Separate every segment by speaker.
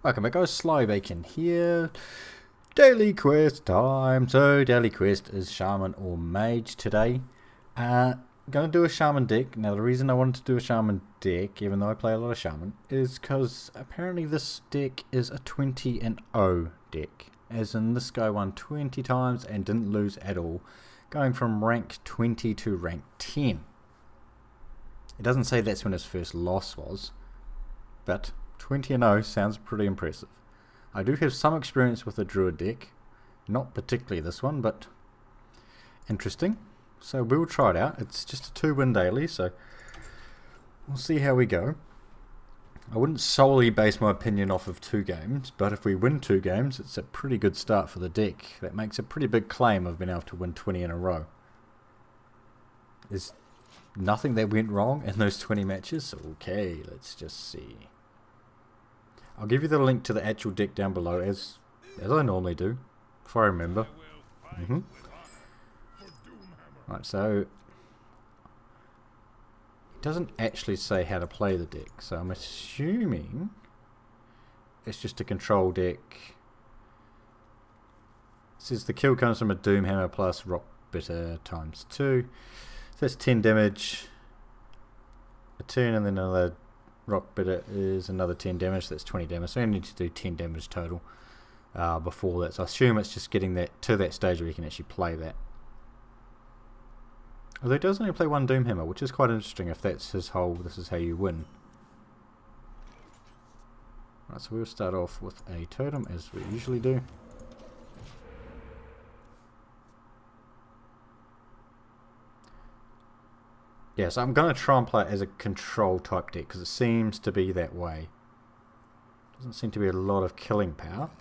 Speaker 1: Welcome back guys, Slybacon here. Daily quest time. So daily quest is Shaman or Mage today. Gonna do a Shaman deck. Now the reason I wanted to do a Shaman deck, even though I play a lot of Shaman, is because apparently this deck is a 20W deck. As in this guy won 20 times and didn't lose at all, going from rank 20 to rank 10. It doesn't say that's when his first loss was, but 20-0 sounds pretty impressive. I do have some experience with the Druid deck, not particularly this one, but interesting. So we'll try it out. It's just a 2-win daily, so we'll see how we go. I wouldn't solely base my opinion off of 2 games, but if we win 2 games, it's a pretty good start for the deck. That makes a pretty big claim of being able to win 20 in a row. There's nothing that went wrong in those 20 matches. Okay, let's just see. I'll give you the link to the actual deck down below, as I normally do, if I remember. Right, so it doesn't actually say how to play the deck, so I'm assuming it's just a control deck. It says the kill comes from a Doomhammer plus Rock Bitter times 2. So that's 10 damage a turn, and then another Rock Bitter is another 10 damage, so that's 20 damage. So I need to do 10 damage total before that. So I assume it's just getting that to that stage where you can actually play that. Although it does only play one Doomhammer, which is quite interesting if that's his whole, this is how you win. Right, so we'll start off with a totem as we usually do. Yeah, so I'm going to try and play it as a control type deck because it seems to be that way. Doesn't seem to be a lot of killing power.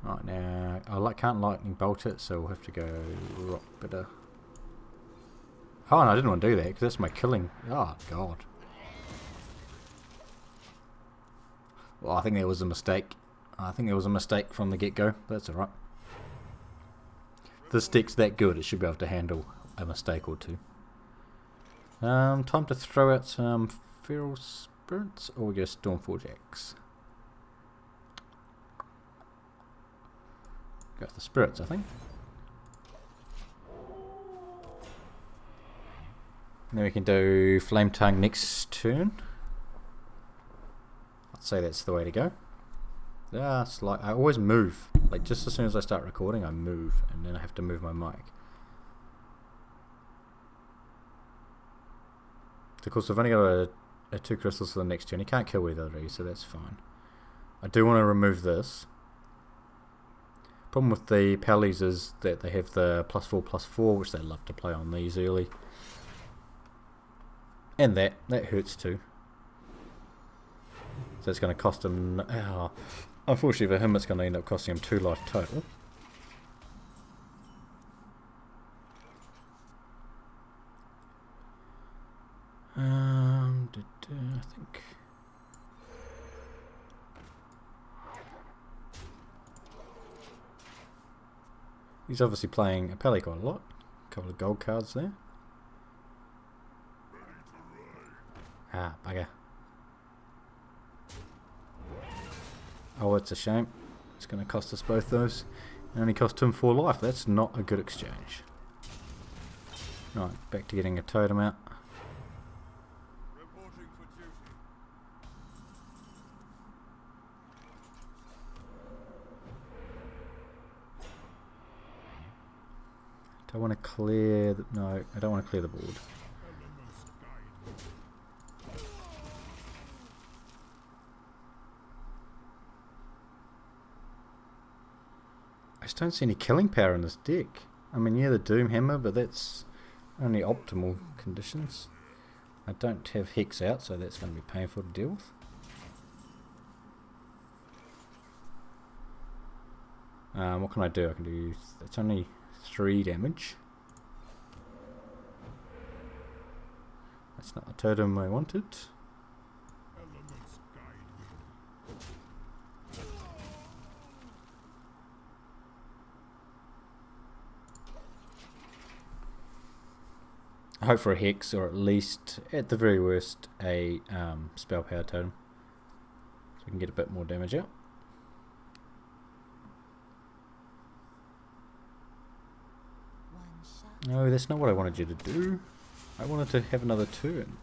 Speaker 1: Right, now I can't lightning bolt it, so we'll have to go Rock Bitter. Oh, no, I didn't want to do that because that's my killing. Oh, God. Well, I think that was a mistake. I think there was a mistake from the get-go, but that's alright. This deck's that good, it should be able to handle a mistake or two. Time to throw out some Feral Spirits, or we go Stormforge Axe. Go with the Spirits, I think. And then we can do Flame Tongue next turn. I'd say that's the way to go. Yeah, it's like I always move. Like just as soon as I start recording, I move, and then I have to move my mic. Of course, I've only got a 2 crystals for the next turn. He can't kill either of these, so that's fine. I do want to remove this. Problem with the Pallies is that they have the +4/+4, which they love to play on these early, and that hurts too. So it's going to cost him. Unfortunately for him, it's going to end up costing him 2 life total. I think. He's obviously playing a Pally quite a lot. A couple of gold cards there. Ah, bugger. Oh, it's a shame. It's going to cost us both those. It only cost him 4 life. That's not a good exchange. Right, back to getting a totem out. Do I want to clear the... No, I don't want to clear the board. I just don't see any killing power in this deck. I mean, yeah, the Doomhammer, but that's only optimal conditions. I don't have Hex out, so that's going to be painful to deal with. What can I do? I can do... It's only 3 damage. That's not the totem I wanted. hope for a hex, or at least, at the very worst, a spell power totem, so we can get a bit more damage out. No, that's not what I wanted you to do. I wanted to have another turn.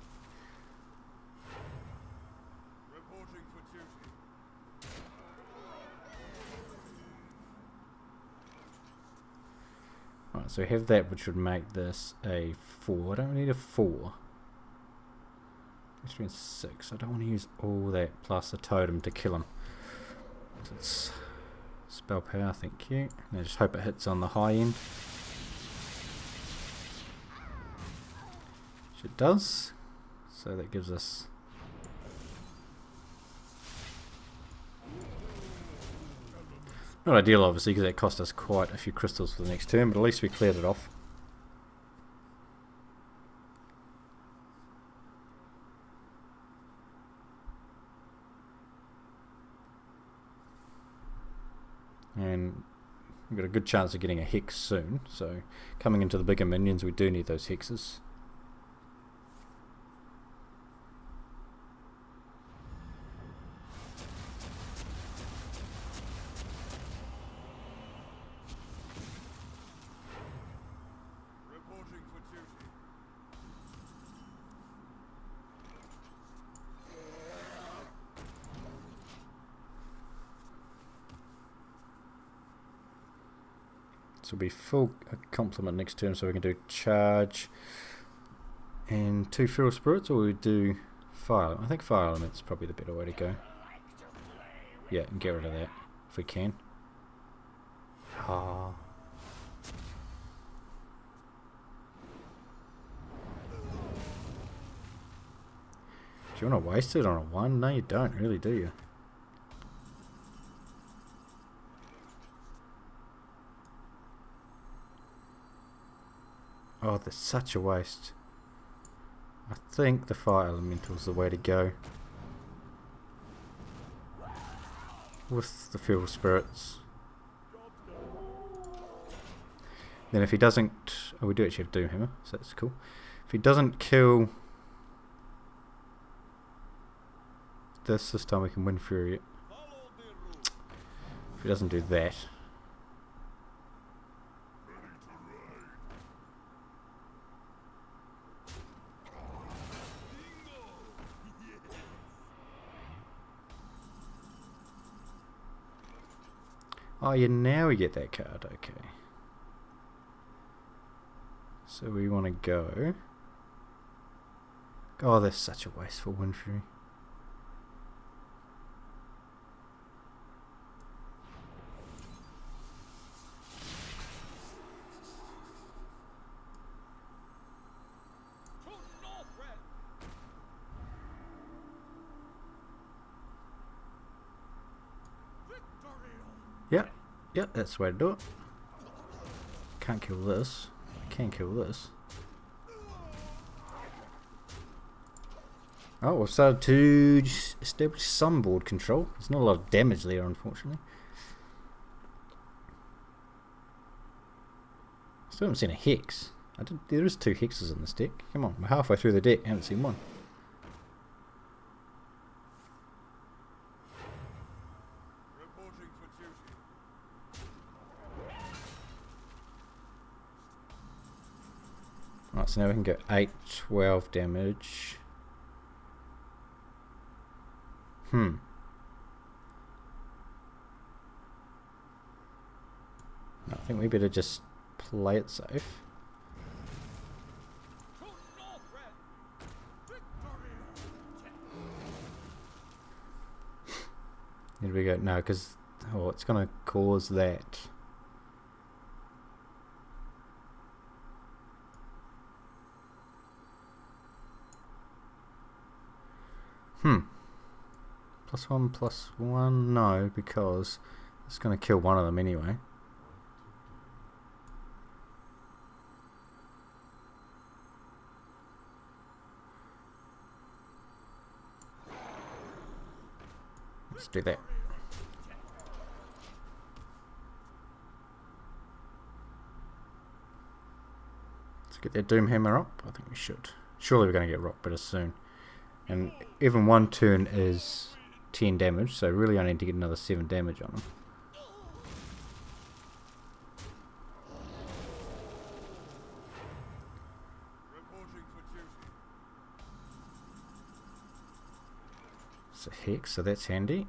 Speaker 1: Right, so we have that, which would make this a 4. I don't need a 4. It's 6. I don't want to use all that plus a totem to kill him. So it's spell power, thank you. And I just hope it hits on the high end. Which it does. So that gives us... Not ideal, obviously, because that cost us quite a few crystals for the next turn, but at least we cleared it off. And we've got a good chance of getting a hex soon, so coming into the bigger minions, we do need those hexes. So we'll be full complement next turn, so we can do charge and 2 feral spirits, or we do fire. I think fire element's probably the better way to go. Yeah, and get rid of that if we can. Ah. Do you want to waste it on a 1? No, you don't really, do you? Oh, that's such a waste. I think the fire elemental's the way to go. With the feral spirits. Then if he doesn't... Oh, we do actually have Doomhammer, so that's cool. If he doesn't kill this time we can win Fury it. If he doesn't do that... Oh yeah, now we get that card, okay. So we want to go... Oh, that's such a wasteful Wind Fury. Yep, that's the way to do it. Can't kill this. I can kill this. Oh, we've started to establish some board control. There's not a lot of damage there, unfortunately. Still haven't seen a hex. There is 2 hexes in this deck. Come on, we're halfway through the deck. I haven't seen one. Right, so now we can go 8, 12 damage. I think we better just play it safe. Here we go. No, because it's going to cause that. +1/+1, no, because it's going to kill one of them anyway. Let's do that. Let's Get that Doom Hammer up? I think we should. Surely we're going to get Rock Bitter soon. And even one turn is 10 damage, so really I need to get another 7 damage on him. It's a Hex, so that's handy.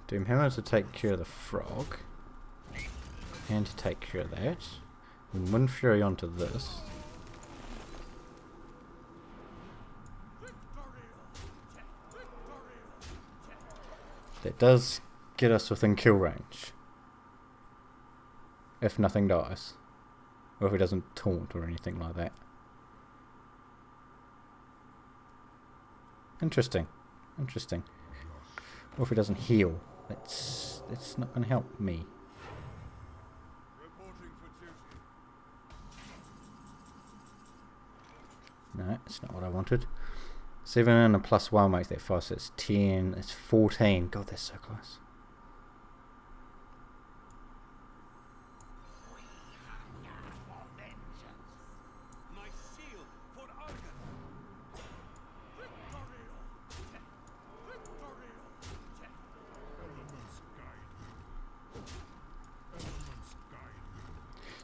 Speaker 1: Doom Hammer to take care of the frog. And to take care of that. And Wind Fury onto this. That does get us within kill range. If nothing dies. Or if it doesn't taunt or anything like that. Interesting. Interesting. Or if it doesn't heal. That's not going to help me. No, it's not what I wanted. 7 and a +1 makes that 5, so it's 10, it's 14. God, that's so close.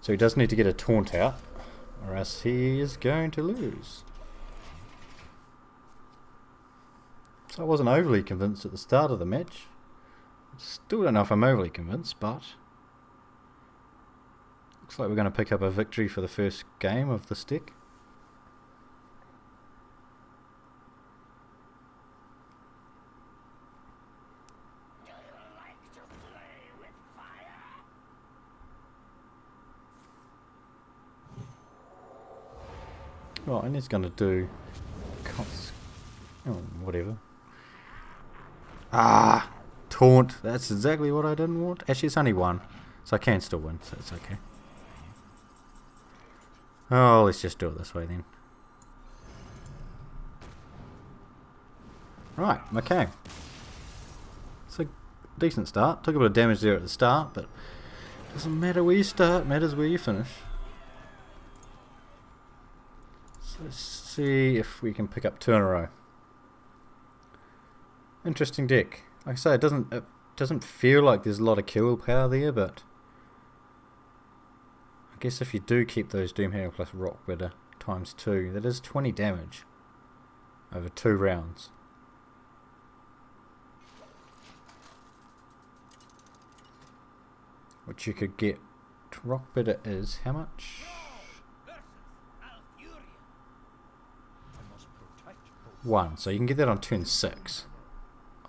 Speaker 1: So he does need to get a taunt out, or else he is going to lose. So I wasn't overly convinced at the start of the match. Still don't know if I'm overly convinced, but looks like we're going to pick up a victory for the first game of this deck. Right, and he's going to do whatever. Ah! Taunt. That's exactly what I didn't want. Actually, it's only 1, so I can still win, so it's okay. Oh, let's just do it this way then. Right, okay. It's a decent start. Took a bit of damage there at the start, but doesn't matter where you start, matters where you finish. Let's see if we can pick up 2 in a row. Interesting deck. Like I say, it doesn't feel like there's a lot of kill power there, but I guess if you do keep those Doom Hammer plus Rock Bitter ×2, that is 20 damage over 2 rounds. Which you could get. Rock Bitter is how much? 1, so you can get that on turn 6.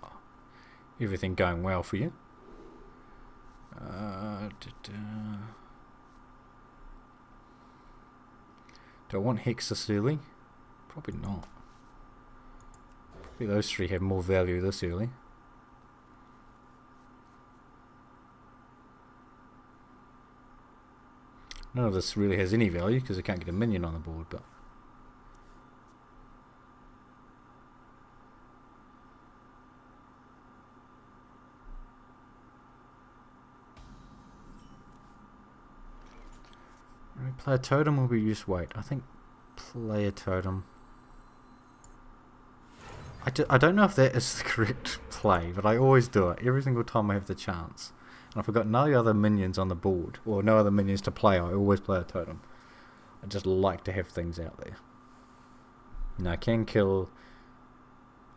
Speaker 1: Oh, everything going well for you. Do I want Hex this early? Probably not. Probably those 3 have more value this early. None of this really has any value because I can't get a minion on the board, but play a totem or we just wait? I think play a totem. I don't know if that is the correct play, but I always do it every single time I have the chance. And if I've got no other minions on the board, or no other minions to play, I always play a totem. I just like to have things out there. Now I can kill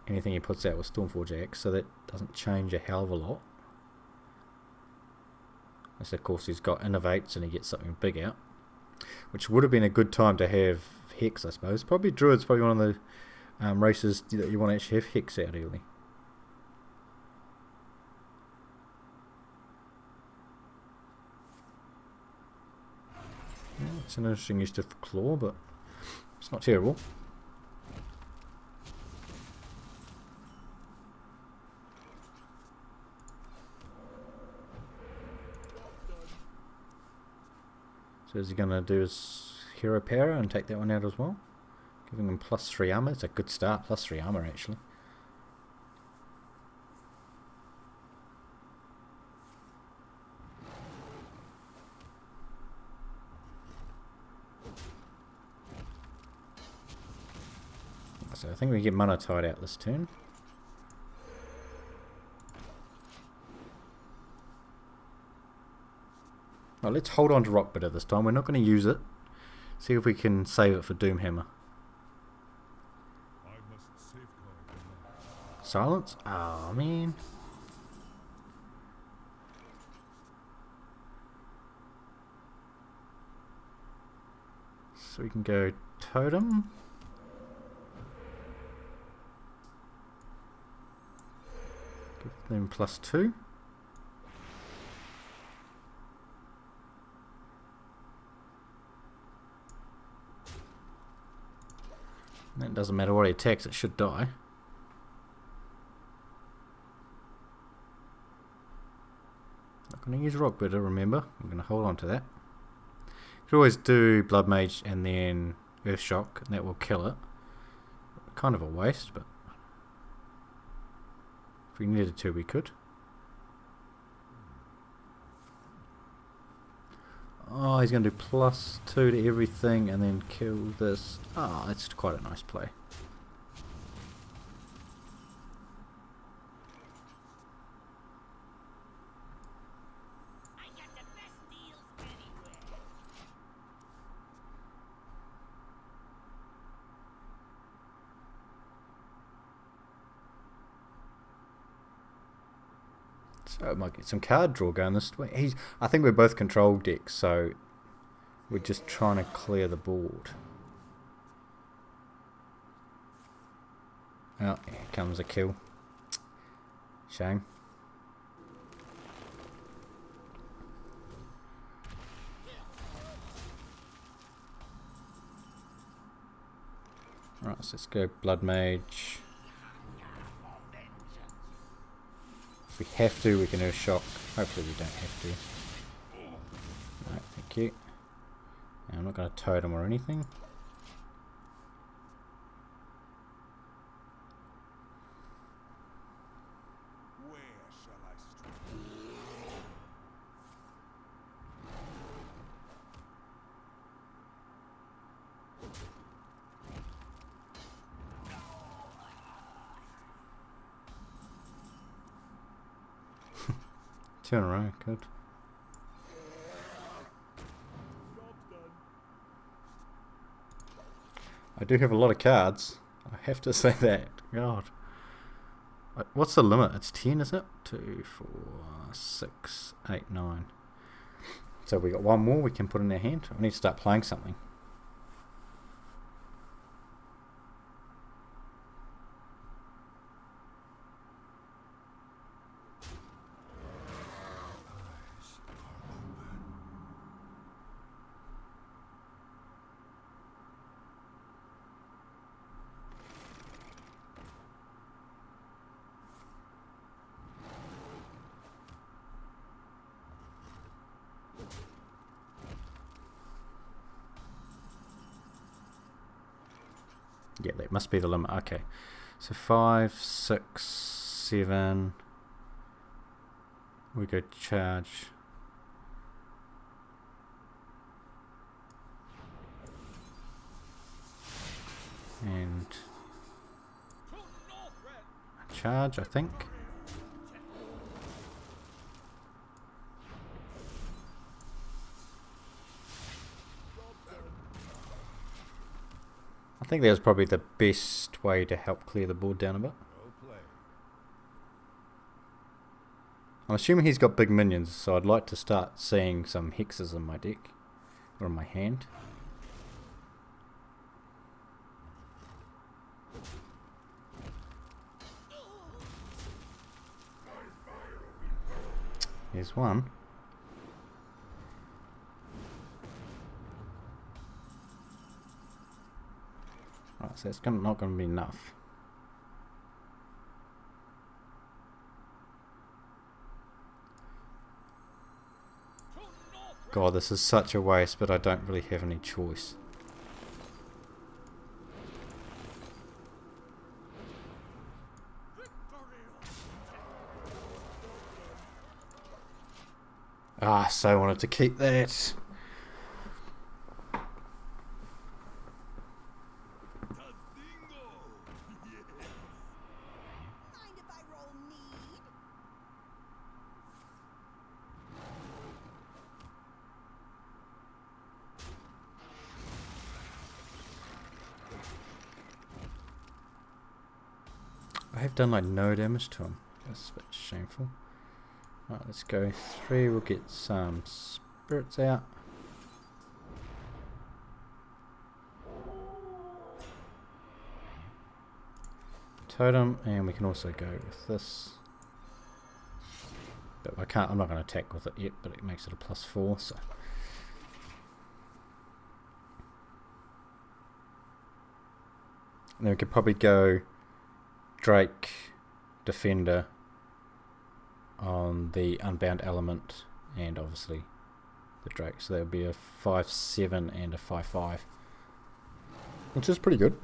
Speaker 1: anything he puts out with Stormforge Axe, so that doesn't change a hell of a lot. Unless of course he's got Innovates and he gets something big out. Which would have been a good time to have Hex, I suppose. Probably Druid's probably one of the races that you want to actually have Hex out early. Yeah, it's an interesting use of Claw, but it's not terrible. So is he going to do his hero power and take that one out as well? Giving him +3 armor. It's a good start. +3 armor actually. So I think we get mana tied out this turn. Well, let's hold on to Rock Bitter this time. We're not going to use it. See if we can save it for Doomhammer. Silence? Oh, man. So we can go Totem. Give them +2. That doesn't matter what he attacks, it should die. Not going to use Rock Bitter, remember. I'm going to hold on to that. You could always do Blood Mage and then Earth Shock, and that will kill it. Kind of a waste, but if we needed to, we could. Oh, he's going to do +2 to everything and then kill this. Oh, that's quite a nice play. So I might get some card draw going this way. I think we're both control decks, so we're just trying to clear the board. Oh, here comes a kill. Shame. Right, so let's go Blood Mage. If we have to, we can Earth Shock. Hopefully we don't have to. No, thank you. And I'm not going to totem or anything. Turn around, good. I do have a lot of cards. I have to say that. God. What's the limit? It's 10, is it? 2, 4, 6, 8, 9. So we got one more we can put in our hand. We need to start playing something. Yeah, that must be the limit. Okay. So 5, 6, 7. We go charge. And charge, I think. I think that was probably the best way to help clear the board down a bit. I'm assuming he's got big minions, so I'd like to start seeing some hexes in my deck, or in my hand. Here's one. Right, so it's not going to be enough. God, this is such a waste, but I don't really have any choice. Ah, so wanted to keep that. I have done like no damage to him. That's a bit shameful. Alright, let's go 3. We'll get some spirits out. Totem, and we can also go with this. But I'm not going to attack with it yet, but it makes it a +4, so. And then we could probably go Drake, Defender on the Unbound element, and obviously the Drake. So that would be a 5/7 and a 5/5, which is pretty good.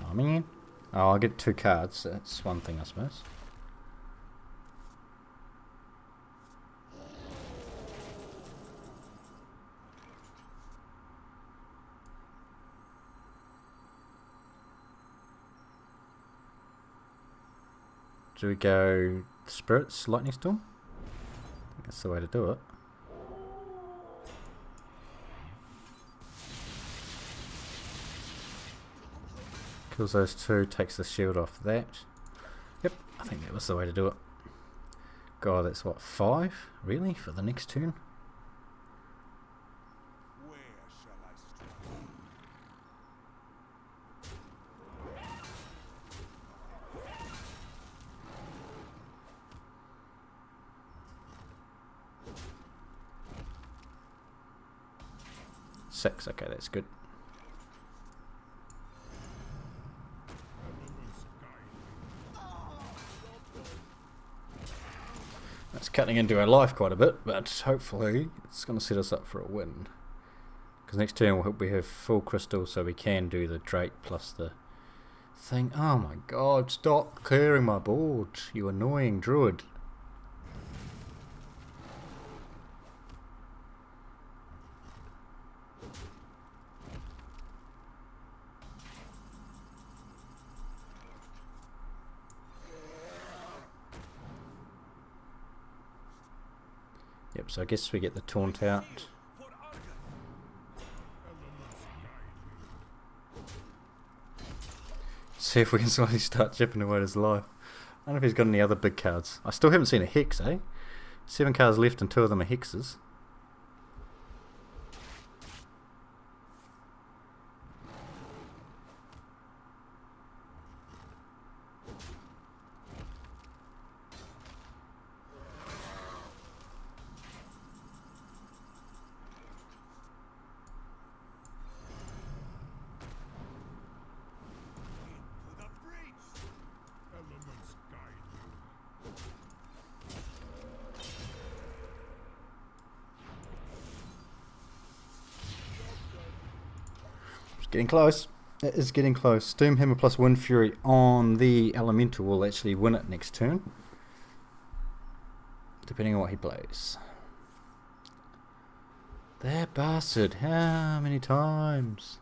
Speaker 1: Oh man. Oh, I'll get 2 cards. That's one thing, I suppose. Do we go Spirits, Lightning Storm? I think that's the way to do it. Kills those 2, takes the shield off that. Yep, I think that was the way to do it. God, that's what, 5? Really? For the next turn?
Speaker 2: Where shall I strike?
Speaker 1: 6, okay, that's good. That's cutting into our life quite a bit, but hopefully it's going to set us up for a win. Because next turn we have full crystal, so we can do the Drake plus the thing. Oh my god, stop clearing my board, you annoying druid. Yep, so I guess we get the taunt out. See if we can slowly start chipping away at his life. I don't know if he's got any other big cards. I still haven't seen a hex, eh? 7 cards left and 2 of them are hexes. Getting close. It is getting close. Doomhammer plus Wind Fury on the Elemental will actually win it next turn, depending on what he plays. That bastard. How many times?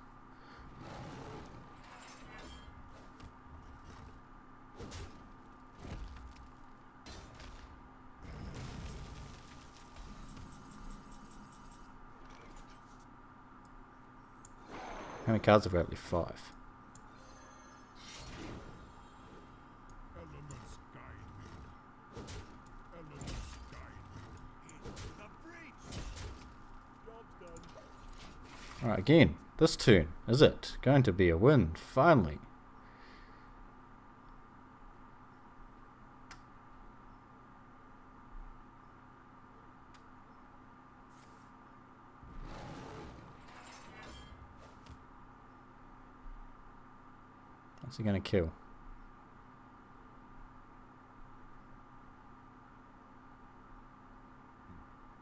Speaker 1: How many cards have we got left? 5. Alright, again, this turn, is it going to be a win? Finally. What's he going to kill?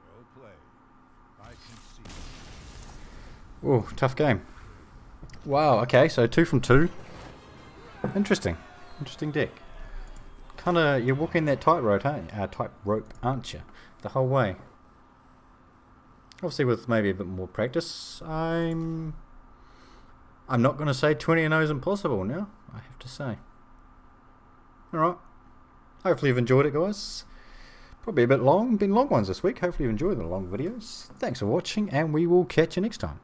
Speaker 2: Well played. I can see.
Speaker 1: Oh, tough game. Wow, okay, so 2 from 2. Interesting. Interesting deck. Kinda, you're walking that tightrope, aren't you? The whole way. Obviously with maybe a bit more practice, I'm not going to say 20-0 is impossible now, I have to say. Alright. Hopefully you've enjoyed it, guys. Probably a bit long. Been long ones this week. Hopefully you enjoyed the long videos. Thanks for watching, and we will catch you next time.